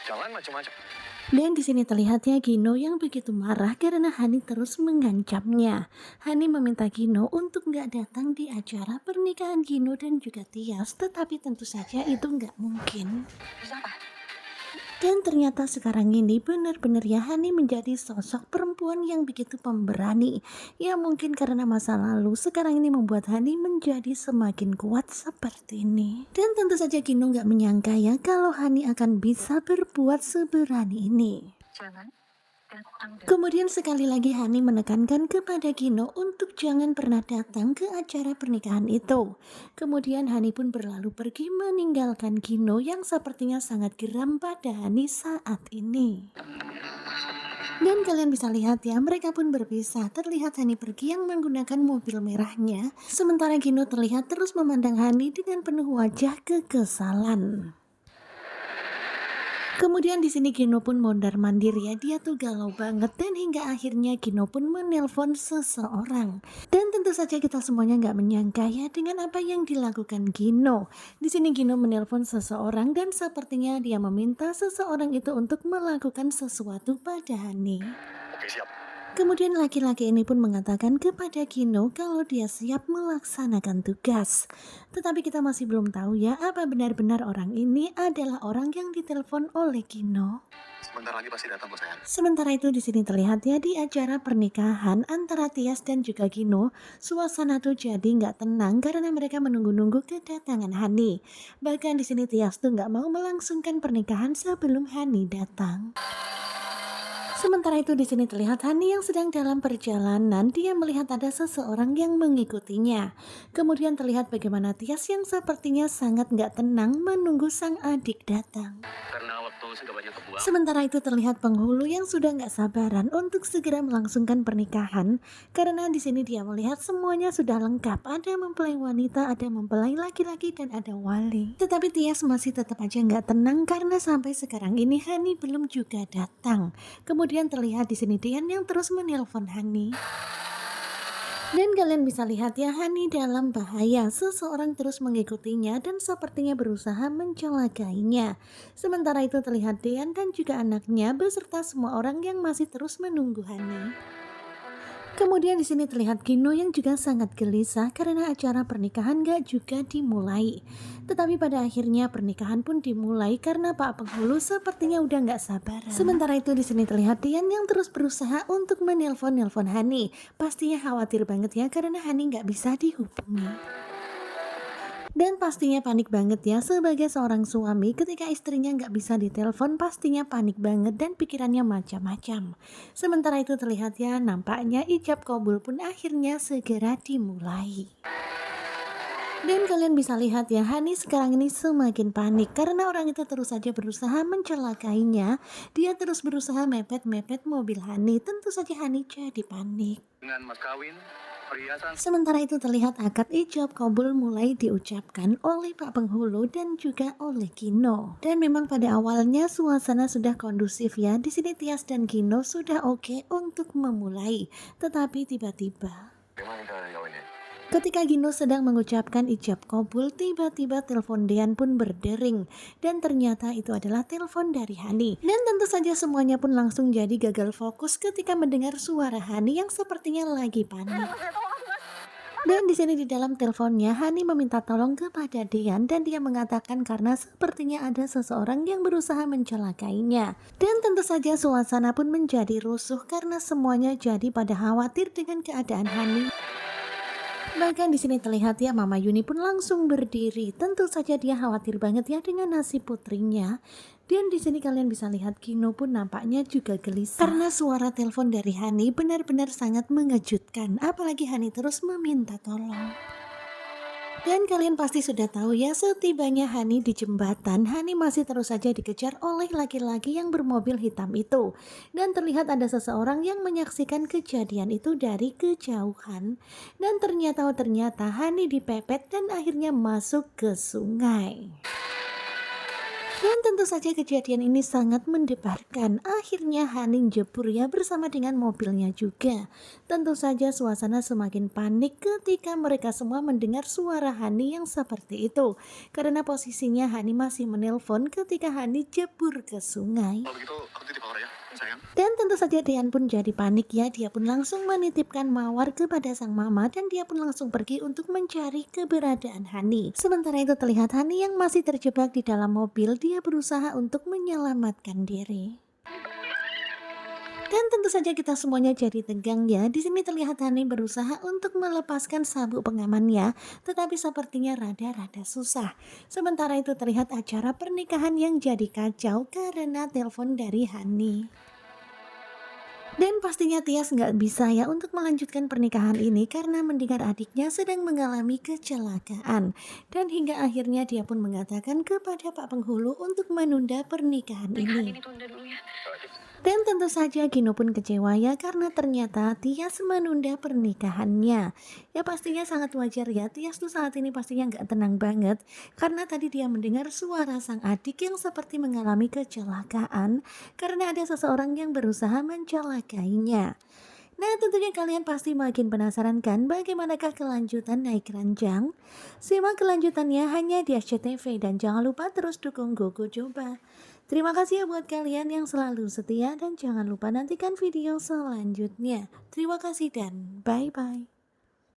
Jangan macam-macam. Dan di sini terlihat ya Gino yang begitu marah karena Hani terus mengancamnya. Hani meminta Gino untuk nggak datang di acara pernikahan Gino dan juga Tias, tetapi tentu saja itu nggak mungkin. Terus apa? Dan ternyata sekarang ini benar-benar ya Hani menjadi sosok perempuan yang begitu pemberani. Ya mungkin karena masa lalu sekarang ini membuat Hani menjadi semakin kuat seperti ini. Dan tentu saja Gino nggak menyangka ya kalau Hani akan bisa berbuat seberani ini. Jangan datang dan Kemudian sekali lagi Hani menekankan kepada Gino untuk jangan pernah datang ke acara pernikahan itu. Kemudian Hani pun berlalu pergi meninggalkan Gino yang sepertinya sangat geram pada Hani saat ini. Dan kalian bisa lihat ya, mereka pun berpisah. Terlihat Hani pergi yang menggunakan mobil merahnya, sementara Gino terlihat terus memandang Hani dengan penuh wajah kekesalan. Kemudian di sini Gino pun mondar-mandir ya, dia tuh galau banget dan hingga akhirnya Gino pun menelpon seseorang. Dan tentu saja kita semuanya nggak menyangka ya dengan apa yang dilakukan Gino. Di sini Gino menelpon seseorang dan sepertinya dia meminta seseorang itu untuk melakukan sesuatu pada Hani. Oke, siap. Kemudian laki-laki ini pun mengatakan kepada Gino kalau dia siap melaksanakan tugas. Tetapi kita masih belum tahu ya apa benar-benar orang ini adalah orang yang ditelepon oleh Gino. Sebentar lagi pasti datang kok sayang. Sementara itu di sini terlihat ya di acara pernikahan antara Tias dan juga Gino, suasana tuh jadi nggak tenang karena mereka menunggu-nunggu kedatangan Hani. Bahkan di sini Tias tuh nggak mau melangsungkan pernikahan sebelum Hani datang. Sementara itu di sini terlihat Hani yang sedang dalam perjalanan, dia melihat ada seseorang yang mengikutinya. Kemudian terlihat bagaimana Tias yang sepertinya sangat nggak tenang menunggu sang adik datang. Karena waktu sudah banyak kebuang. Sementara itu terlihat penghulu yang sudah nggak sabaran untuk segera melangsungkan pernikahan, karena di sini dia melihat semuanya sudah lengkap, ada mempelai wanita, ada mempelai laki-laki dan ada wali. Tetapi Tias masih tetap aja nggak tenang karena sampai sekarang ini Hani belum juga datang. Kemudian terlihat di sini Dian yang terus menelpon Hani. Dan kalian bisa lihat ya Hani dalam bahaya, seseorang terus mengikutinya dan sepertinya berusaha mencelakainya. Sementara itu terlihat Dian dan juga anaknya beserta semua orang yang masih terus menunggu Hani. Kemudian di sini terlihat Gino yang juga sangat gelisah karena acara pernikahan gak juga dimulai. Tetapi pada akhirnya pernikahan pun dimulai karena Pak Penghulu sepertinya udah gak sabar. Sementara itu di sini terlihat Dian yang terus berusaha untuk menelpon Hani. Pastinya khawatir banget ya karena Hani gak bisa dihubungi. Dan pastinya panik banget ya sebagai seorang suami ketika istrinya nggak bisa ditelepon, pastinya panik banget dan pikirannya macam-macam. Sementara itu terlihat ya nampaknya ijab kabul pun akhirnya segera dimulai. Dan kalian bisa lihat ya Hani sekarang ini semakin panik karena orang itu terus saja berusaha mencelakainya. Dia terus berusaha mepet-mepet mobil Hani, tentu saja Hani jadi panik. Dengan mas kawin, perhiasan. Sementara itu terlihat akad ijab kabul mulai diucapkan oleh Pak Penghulu dan juga oleh Gino. Dan memang pada awalnya suasana sudah kondusif ya. Di sini Tias dan Gino sudah oke untuk memulai. Tetapi tiba-tiba Memang udah kawinnya. ketika Gino sedang mengucapkan ijab kabul, tiba-tiba telepon Dean pun berdering. Dan ternyata itu adalah telepon dari Hani. Dan tentu saja semuanya pun langsung jadi gagal fokus ketika mendengar suara Hani yang sepertinya lagi panik. Dan di sini di dalam teleponnya Hani meminta tolong kepada Dean dan dia mengatakan karena sepertinya ada seseorang yang berusaha mencelakainya. Dan tentu saja suasana pun menjadi rusuh karena semuanya jadi pada khawatir dengan keadaan Hani. Bahkan di sini terlihat ya Mama Yuni pun langsung berdiri. Tentu saja dia khawatir banget ya dengan nasib putrinya. Dan di sini kalian bisa lihat Gino pun nampaknya juga gelisah karena suara telepon dari Hani benar-benar sangat mengejutkan. Apalagi Hani terus meminta tolong. Dan kalian pasti sudah tahu ya setibanya Hani di jembatan, Hani masih terus saja dikejar oleh laki-laki yang bermobil hitam itu. Dan terlihat ada seseorang yang menyaksikan kejadian itu dari kejauhan. Dan ternyata Hani dipepet dan akhirnya masuk ke sungai. Dan tentu saja kejadian ini sangat mendebarkan. Akhirnya Haning jebur ya bersama dengan mobilnya juga. Tentu saja suasana semakin panik ketika mereka semua mendengar suara Hani yang seperti itu. Karena posisinya Hani masih menelpon ketika Hani jebur ke sungai. Kalau begitu, aku titip Aura ya, sayang. Dan tentu saja Dean pun jadi panik ya, dia pun langsung menitipkan mawar kepada sang mama dan dia pun langsung pergi untuk mencari keberadaan Hani. Sementara itu terlihat Hani yang masih terjebak di dalam mobil, dia berusaha untuk menyelamatkan diri. Dan tentu saja kita semuanya jadi tegang ya. Di sini terlihat Hani berusaha untuk melepaskan sabuk pengamannya, tetapi sepertinya rada-rada susah. Sementara itu terlihat acara pernikahan yang jadi kacau karena telepon dari Hani. Dan pastinya Tias nggak bisa ya untuk melanjutkan pernikahan ini karena mendengar adiknya sedang mengalami kecelakaan. Dan hingga akhirnya dia pun mengatakan kepada Pak Penghulu untuk menunda pernikahan Pernikahan ini. ini tunda dulu ya. Dan tentu saja Gino pun kecewa ya karena ternyata Tias menunda pernikahannya. Ya pastinya sangat wajar ya, Tias tuh saat ini pastinya nggak tenang banget karena tadi dia mendengar suara sang adik yang seperti mengalami kecelakaan karena ada seseorang yang berusaha mencelakainya. Nah tentunya kalian pasti makin penasaran kan bagaimanakah kelanjutan naik ranjang? Simak kelanjutannya hanya di SCTV dan jangan lupa terus dukung Gogo Coba. Terima kasih ya buat kalian yang selalu setia dan jangan lupa nantikan video selanjutnya. Terima kasih dan bye-bye.